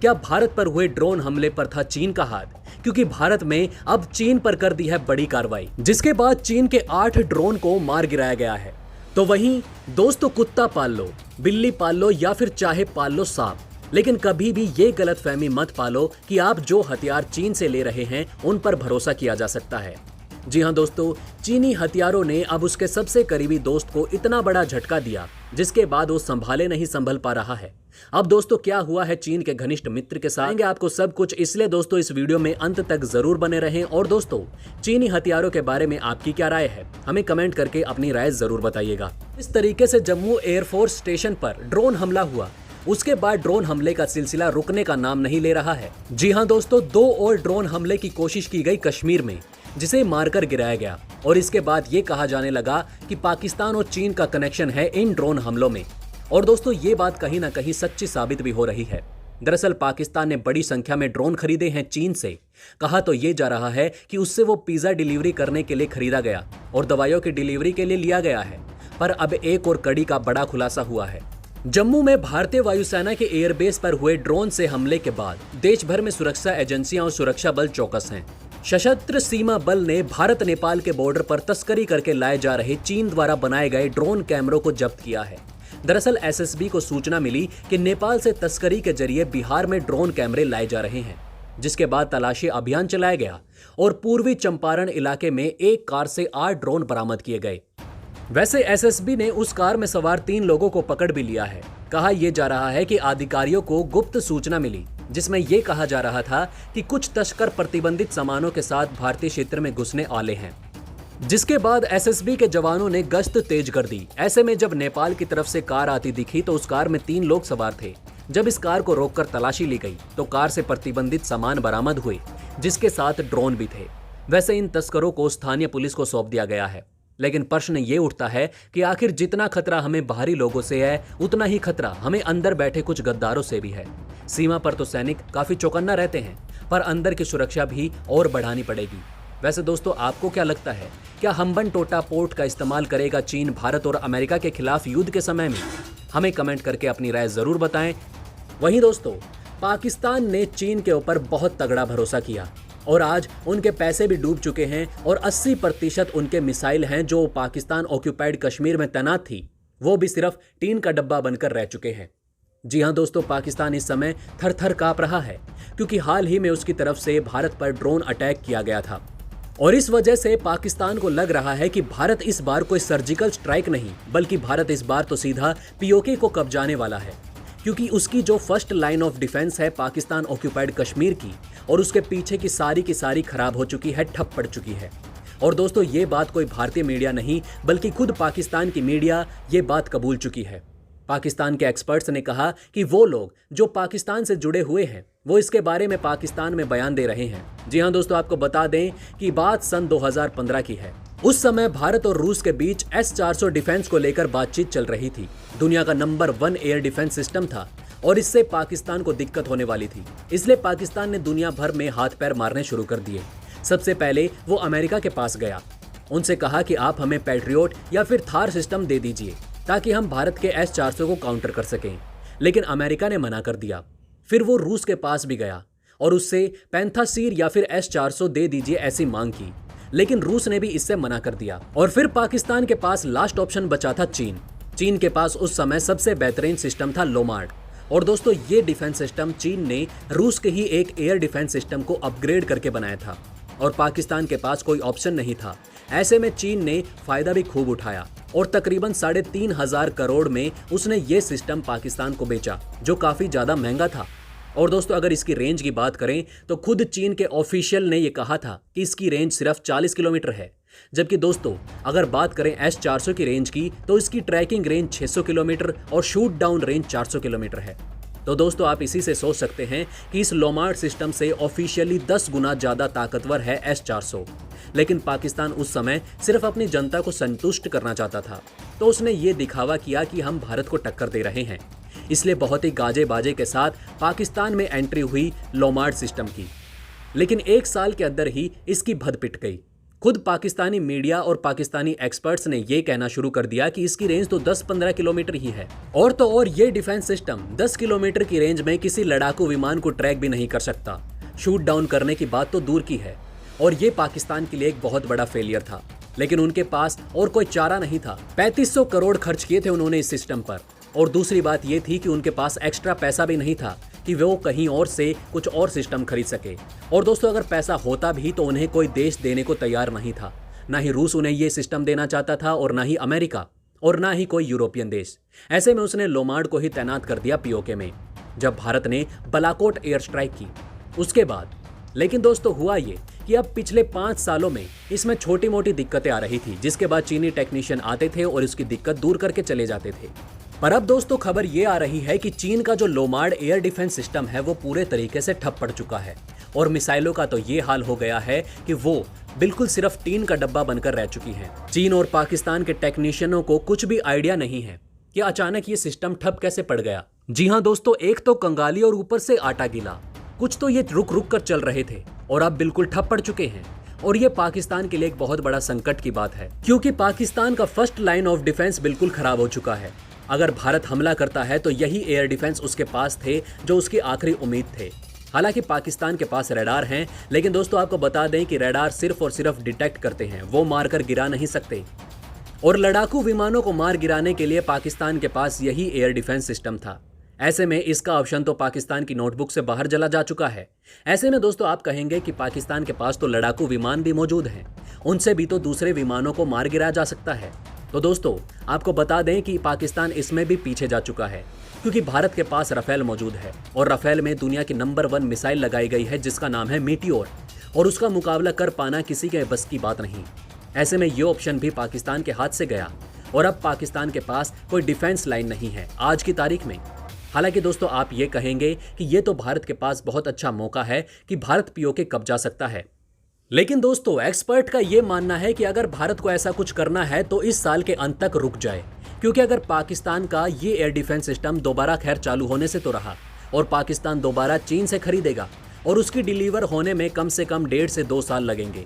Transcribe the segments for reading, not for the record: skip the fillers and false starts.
क्या भारत पर हुए ड्रोन हमले पर था चीन का हाथ? क्योंकि भारत में अब चीन पर कर दी है बड़ी कार्रवाई, जिसके बाद चीन के 8 ड्रोन को मार गिराया गया है। तो वहीं दोस्तों, कुत्ता पाल लो, बिल्ली पाल लो या फिर चाहे पाल लो सांप, लेकिन कभी भी ये गलतफहमी मत पालो कि आप जो हथियार चीन से ले रहे हैं उन पर भरोसा किया जा सकता है। जी हां दोस्तों, चीनी हथियारों ने अब उसके सबसे करीबी दोस्त को इतना बड़ा झटका दिया, जिसके बाद वो संभाले नहीं संभल पा रहा है। अब दोस्तों, क्या हुआ है चीन के घनिष्ठ मित्र के साथ, आपको सब कुछ, इसलिए दोस्तों इस वीडियो में अंत तक जरूर बने रहें। और दोस्तों, चीनी हथियारों के बारे में आपकी क्या राय है, हमें कमेंट करके अपनी राय जरूर बताइएगा। इस तरीके से जम्मू एयरफोर्स स्टेशन पर ड्रोन हमला हुआ, उसके बाद ड्रोन हमले का सिलसिला रुकने का नाम नहीं ले रहा है। जी हां दोस्तों, 2 और ड्रोन हमले की कोशिश की गई कश्मीर में, जिसे मारकर गिराया गया, और इसके बाद ये कहा जाने लगा कि पाकिस्तान और चीन का कनेक्शन है इन ड्रोन हमलों में। और दोस्तों, ये बात कहीं ना कहीं सच्ची साबित भी हो रही है। दरअसल पाकिस्तान ने बड़ी संख्या में ड्रोन खरीदे हैं चीन से। कहा तो ये जा रहा है कि उससे वो पिज्जा डिलीवरी करने के लिए खरीदा गया और दवाइयों की डिलीवरी के लिए लिया गया है। पर अब एक और कड़ी का बड़ा खुलासा हुआ है। जम्मू में भारतीय वायुसेना के एयरबेस पर हुए ड्रोन से हमले के बाद देश भर में सुरक्षा एजेंसियां और सुरक्षा बल चौकस हैं। सशस्त्र सीमा बल ने भारत नेपाल के बॉर्डर पर तस्करी करके लाए जा रहे चीन द्वारा बनाए गए ड्रोन कैमरों को जब्त किया है। दरअसल एसएसबी को सूचना मिली कि नेपाल से तस्करी के जरिए बिहार में ड्रोन कैमरे लाए जा रहे हैं, जिसके बाद तलाशी अभियान चलाया गया और पूर्वी चंपारण इलाके में एक कार से 8 ड्रोन बरामद किए गए। वैसे एसएसबी ने उस कार में सवार 3 लोगों को पकड़ भी लिया है। कहा यह जा रहा है कि अधिकारियों को गुप्त सूचना मिली, जिसमें यह कहा जा रहा था कि कुछ तस्कर प्रतिबंधित सामानों के साथ भारतीय क्षेत्र में घुसने वाले हैं, जिसके बाद एसएसबी के जवानों ने गश्त तेज कर दी। ऐसे में जब नेपाल की तरफ से कार आती दिखी तो उस कार में 3 लोग सवार थे। जब इस कार को रोककर तलाशी ली गई तो कार से प्रतिबंधित सामान बरामद हुए, जिसके साथ ड्रोन भी थे। वैसे इन तस्करों को स्थानीय पुलिस को सौंप दिया गया है, लेकिन प्रश्न ये उठता है कि आखिर जितना खतरा हमें बाहरी लोगों से है, उतना ही खतरा हमें अंदर बैठे कुछ गद्दारों से भी है। सीमा पर तो सैनिक काफी चौकन्ना रहते हैं, पर अंदर की सुरक्षा भी और बढ़ानी पड़ेगी। वैसे दोस्तों, आपको क्या लगता है, क्या हम्बनटोटा पोर्ट का इस्तेमाल करेगा चीन भारत और अमेरिका के खिलाफ युद्ध के समय में? हमें कमेंट करके अपनी राय जरूर बताएं। वहीं दोस्तों, पाकिस्तान ने चीन के ऊपर बहुत तगड़ा भरोसा किया और आज उनके पैसे भी डूब चुके हैं और 80% उनके मिसाइल हैं जो पाकिस्तान ऑक्यूपाइड कश्मीर में तैनात थी, वो भी सिर्फ टीन का डब्बा बनकर रह चुके हैं। जी हां दोस्तों, पाकिस्तान इस समय थर थर कांप रहा है, क्योंकि हाल ही में उसकी तरफ से भारत पर ड्रोन अटैक किया गया था और इस वजह से पाकिस्तान को लग रहा है कि भारत इस बार कोई सर्जिकल स्ट्राइक नहीं, बल्कि भारत इस बार तो सीधा पीओके को कब्जाने वाला है, क्योंकि उसकी जो फर्स्ट लाइन ऑफ डिफेंस है पाकिस्तान ऑक्यूपाइड कश्मीर की, और उसके पीछे की सारी खराब हो चुकी है, ठप पड़ चुकी है। और दोस्तों, ये बात कोई भारतीय मीडिया नहीं, बल्कि खुद पाकिस्तान की मीडिया ये बात कबूल चुकी है। पाकिस्तान के एक्सपर्ट्स ने कहा कि वो लोग जो पाकिस्तान से जुड़े हुए हैं वो इसके बारे में पाकिस्तान में बयान दे रहे हैं। जी हां दोस्तों, आपको बता दें कि बात सन 2015 की है। उस समय भारत और रूस के बीच S-400 डिफेंस को लेकर बातचीत चल रही थी। दुनिया का नंबर 1 एयर डिफेंस सिस्टम था और इससे पाकिस्तान को दिक्कत होने वाली थी। इसलिए पाकिस्तान ने दुनिया भर में हाथ पैर मारने शुरू कर दिए। सबसे पहले वो अमेरिका के पास गया, उनसे कहा कि आप हमें पैट्रियोट या फिर थार सिस्टम दे दीजिए ताकि हम भारत के S-400 को काउंटर कर सकें, लेकिन अमेरिका ने मना कर दिया। फिर वो रूस के पास भी गया और उससे पैंथासीर या फिर S-400 दे दीजिए ऐसी मांग की, लेकिन रूस ने भी इससे मना कर दिया। और फिर पाकिस्तान के पास लास्ट ऑप्शन बचा था चीन। चीन के पास उस समय सबसे बेहतरीन सिस्टम था लोमार्ड, और दोस्तों ये डिफेंस सिस्टम चीन ने रूस के ही एक एयर डिफेंस सिस्टम को अपग्रेड करके बनाया था और पाकिस्तान के पास कोई ऑप्शन नहीं था। ऐसे में चीन ने फायदा भी खूब उठाया और तकरीबन 3,500 करोड़ में उसने ये सिस्टम पाकिस्तान को बेचा, जो काफी ज्यादा महंगा था। और दोस्तों, अगर इसकी रेंज की बात करें तो खुद चीन के ऑफिशियल ने यह कहा था कि इसकी रेंज सिर्फ 40 किलोमीटर है, जबकि दोस्तों अगर बात करें S-400 की रेंज की तो इसकी ट्रैकिंग रेंज 600 किलोमीटर और शूट डाउन रेंज 400 किलोमीटर है। तो दोस्तों, आप इसी से सोच सकते हैं कि इस लोमार्ड सिस्टम से ऑफिशियली 10 गुना ज्यादा ताकतवर है S-400। लेकिन पाकिस्तान उस समय सिर्फ अपनी जनता को संतुष्ट करना चाहता था, तो उसने ये दिखावा किया कि हम भारत को टक्कर दे रहे हैं। इसलिए बहुत ही गाजे बाजे के साथ पाकिस्तान में एंट्री हुई लोमार्ड सिस्टम की, लेकिन 1 साल के अंदर ही इसकी भद पिट गई। खुद पाकिस्तानी मीडिया और पाकिस्तानी एक्सपर्ट्स ने यह कहना शुरू कर दिया कि इसकी रेंज तो 10-15 किलोमीटर ही है। और तो और ये डिफेंस सिस्टम 10 किलोमीटर की रेंज में किसी लड़ाकू विमान को ट्रैक भी नहीं कर सकता। शूट डाउन करने की बात तो दूर की है। और ये पाकिस्तान के लिए एक बहुत बड़ा फेलियर था, लेकिन उनके पास और कोई चारा नहीं था। 3500 करोड़ खर्च किए थे उन्होंने इस सिस्टम पर। और दूसरी बात यह थी कि उनके पास एक्स्ट्रा पैसा भी नहीं था कि वो कहीं और से कुछ और सिस्टम खरीद सके। और दोस्तों, अगर पैसा होता भी तो उन्हें कोई देश देने को तैयार नहीं था। ना ही रूस उन्हें ये सिस्टम देना चाहता था, और ना ही अमेरिका, और ना ही कोई यूरोपियन देश। ऐसे में उसने लोमार्ड को ही तैनात कर दिया पीओके में, जब भारत ने बालाकोट एयर स्ट्राइक की उसके बाद। लेकिन दोस्तों, हुआ ये कि अब पिछले 5 सालों में इसमें छोटी मोटी दिक्कतें आ रही थी, जिसके बाद चीनी टेक्नीशियन आते थे और इसकी दिक्कत दूर करके चले जाते थे। पर अब दोस्तों, खबर ये आ रही है कि चीन का जो लोमार्ड एयर डिफेंस सिस्टम है वो पूरे तरीके से ठप पड़ चुका है। और मिसाइलों का तो ये हाल हो गया है कि वो बिल्कुल सिर्फ टीन का डब्बा बनकर रह चुकी हैं। चीन और पाकिस्तान के टेक्नीशियनों को कुछ भी आइडिया नहीं है कि अचानक ये सिस्टम ठप कैसे पड़ गया। जी हाँ दोस्तों, एक तो कंगाली और ऊपर से आटा गीला। कुछ तो ये रुक रुक कर चल रहे थे और अब बिल्कुल ठप पड़ चुके हैं। और ये पाकिस्तान के लिए एक बहुत बड़ा संकट की बात है, क्योंकि पाकिस्तान का फर्स्ट लाइन ऑफ डिफेंस बिल्कुल खराब हो चुका है। अगर भारत हमला करता है तो यही एयर डिफेंस उसके पास थे जो उसकी आखिरी उम्मीद थे। हालांकि पाकिस्तान के पास रडार हैं, लेकिन दोस्तों आपको बता दें कि रडार सिर्फ और सिर्फ डिटेक्ट करते हैं, वो मारकर गिरा नहीं सकते। और लड़ाकू विमानों को मार गिराने के लिए पाकिस्तान के पास यही एयर डिफेंस सिस्टम था। ऐसे में इसका ऑप्शन तो पाकिस्तान की नोटबुक से बाहर चला जा चुका है। ऐसे में दोस्तों आप कहेंगे कि पाकिस्तान के पास तो लड़ाकू विमान भी मौजूद हैं, उनसे भी तो दूसरे विमानों को मार गिराया जा सकता है। तो दोस्तों आपको बता दें कि पाकिस्तान इसमें भी पीछे जा चुका है, क्योंकि भारत के पास राफेल मौजूद है और राफेल में दुनिया की नंबर 1 मिसाइल लगाई गई है जिसका नाम है मीटियोर, और उसका मुकाबला कर पाना किसी के बस की बात नहीं। ऐसे में ये ऑप्शन भी पाकिस्तान के हाथ से गया और अब पाकिस्तान के पास कोई डिफेंस लाइन नहीं है आज की तारीख में। हालांकि दोस्तों आप ये कहेंगे कि ये तो भारत के पास बहुत अच्छा मौका है कि भारत पीओके कब जा सकता है, लेकिन दोस्तों एक्सपर्ट का ये मानना है कि अगर भारत को ऐसा कुछ करना है तो इस साल के अंत तक रुक जाए, क्योंकि अगर पाकिस्तान का ये एयर डिफेंस सिस्टम दोबारा खैर चालू होने से तो रहा और पाकिस्तान दोबारा चीन से खरीदेगा और उसकी डिलीवर होने में कम से कम 1.5 से 2 साल लगेंगे।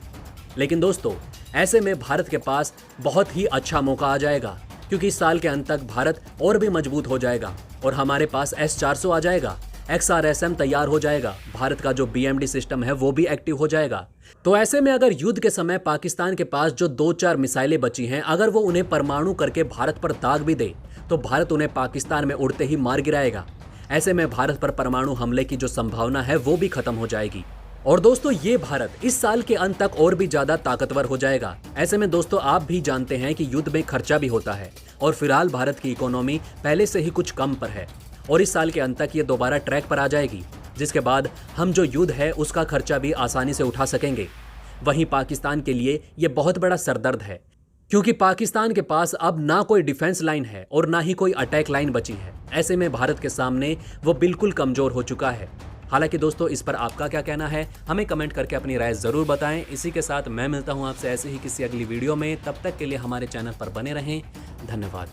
लेकिन दोस्तों ऐसे में भारत के पास बहुत ही अच्छा मौका आ जाएगा, क्योंकि इस साल के अंत तक भारत और भी मजबूत हो जाएगा और हमारे पास S-400 आ जाएगा, XRSM तैयार हो जाएगा, भारत का जो BMD सिस्टम है वो भी एक्टिव हो जाएगा। तो ऐसे में अगर युद्ध के समय पाकिस्तान के पास जो 2-4 मिसाइलें बची हैं, अगर वो उन्हें परमाणु करके भारत पर दाग भी दे तो भारत उन्हें पाकिस्तान में उड़ते ही मार गिराएगा। ऐसे में भारत पर परमाणु हमले की जो संभावना है वो भी खत्म हो जाएगी। और दोस्तों ये भारत इस साल के अंत तक और भी ज्यादा ताकतवर हो जाएगा। ऐसे में दोस्तों आप भी जानते हैं कि युद्ध में खर्चा भी होता है और फिलहाल भारत की इकोनॉमी पहले से ही कुछ कम पर है और इस साल के अंत तक ये दोबारा ट्रैक पर आ जाएगी, जिसके बाद हम जो युद्ध है उसका खर्चा भी आसानी से उठा सकेंगे। वहीं पाकिस्तान के लिए ये बहुत बड़ा सरदर्द है, क्योंकि पाकिस्तान के पास अब ना कोई डिफेंस लाइन है और ना ही कोई अटैक लाइन बची है। ऐसे में भारत के सामने वो बिल्कुल कमजोर हो चुका है। हालांकि दोस्तों इस पर आपका क्या कहना है हमें कमेंट करके अपनी राय जरूर बताएं। इसी के साथ मैं मिलता हूं आपसे ऐसे ही किसी अगली वीडियो में, तब तक के लिए हमारे चैनल पर बने रहें। धन्यवाद।